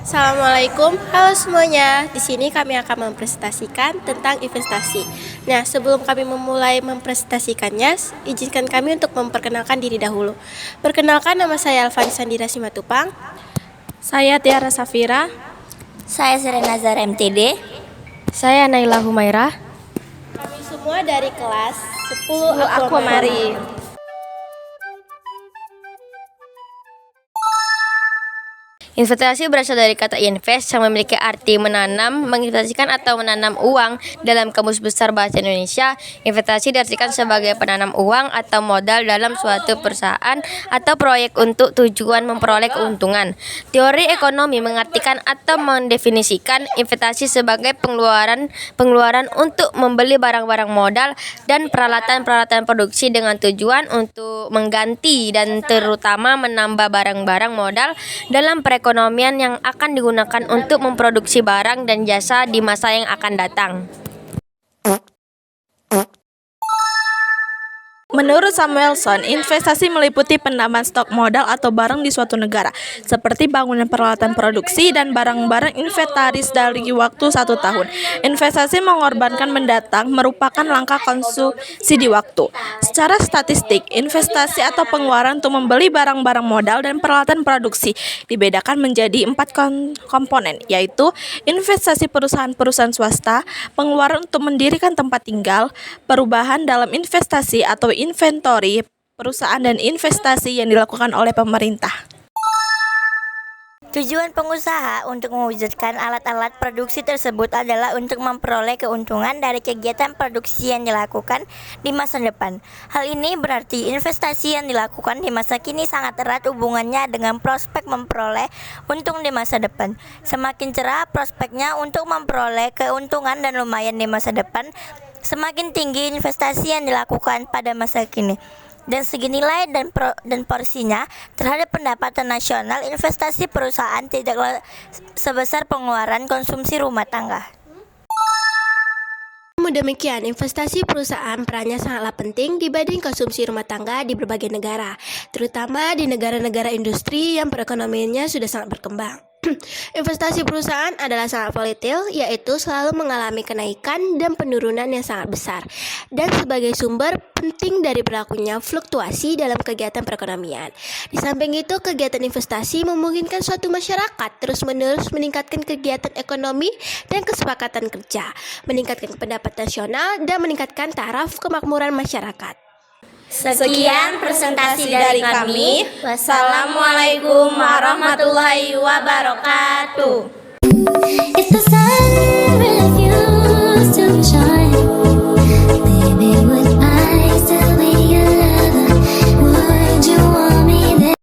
Assalamualaikum, halo semuanya. Di sini kami akan mempresentasikan tentang investasi. Nah, sebelum kami memulai mempresentasikannya, izinkan kami untuk memperkenalkan diri dahulu. Perkenalkan, nama saya Alfani Sandira Simatupang. Saya Tiara Safira. Saya Serena Zara MTD. Saya Naila Humaira. Kami semua dari kelas 10 Aquamarine. Investasi berasal dari kata invest yang memiliki arti menanam, menginvestasikan atau menanam uang. Dalam Kamus Besar Bahasa Indonesia, investasi diartikan sebagai penanam uang atau modal dalam suatu perusahaan atau proyek untuk tujuan memperoleh keuntungan. Teori ekonomi mengartikan atau mendefinisikan investasi sebagai pengeluaran untuk membeli barang-barang modal dan peralatan-peralatan produksi dengan tujuan untuk mengganti dan terutama menambah barang-barang modal dalam perekonomian yang akan digunakan untuk memproduksi barang dan jasa di masa yang akan datang. Menurut Samuelson, investasi meliputi penambahan stok modal atau barang di suatu negara, seperti bangunan peralatan produksi dan barang-barang inventaris dari waktu 1 tahun. Investasi mengorbankan mendatang merupakan langkah konsumsi di waktu. Secara statistik, investasi atau pengeluaran untuk membeli barang-barang modal dan peralatan produksi dibedakan menjadi 4 komponen, yaitu investasi perusahaan-perusahaan swasta, pengeluaran untuk mendirikan tempat tinggal, perubahan dalam investasi atau inventory perusahaan, dan investasi yang dilakukan oleh pemerintah. Tujuan pengusaha untuk mewujudkan alat-alat produksi tersebut adalah untuk memperoleh keuntungan dari kegiatan produksi yang dilakukan di masa depan. Hal ini berarti investasi yang dilakukan di masa kini sangat erat hubungannya dengan prospek memperoleh untung di masa depan. Semakin cerah prospeknya untuk memperoleh keuntungan dan lumayan di masa depan, semakin tinggi investasi yang dilakukan pada masa kini. Dan segi nilai dan porsinya terhadap pendapatan nasional, investasi perusahaan tidaklah sebesar pengeluaran konsumsi rumah tangga. Namun demikian, investasi perusahaan perannya sangatlah penting dibanding konsumsi rumah tangga di berbagai negara, terutama di negara-negara industri yang perekonomiannya sudah sangat berkembang. Investasi perusahaan adalah sangat volatil, yaitu selalu mengalami kenaikan dan penurunan yang sangat besar, dan sebagai sumber penting dari berlakunya fluktuasi dalam kegiatan perekonomian. Di samping itu, kegiatan investasi memungkinkan suatu masyarakat terus-menerus meningkatkan kegiatan ekonomi dan kesepakatan kerja, meningkatkan pendapatan nasional, dan meningkatkan taraf kemakmuran masyarakat. Sekian presentasi dari kami. Wassalamualaikum warahmatullahi wabarakatuh. If the sun refused to shine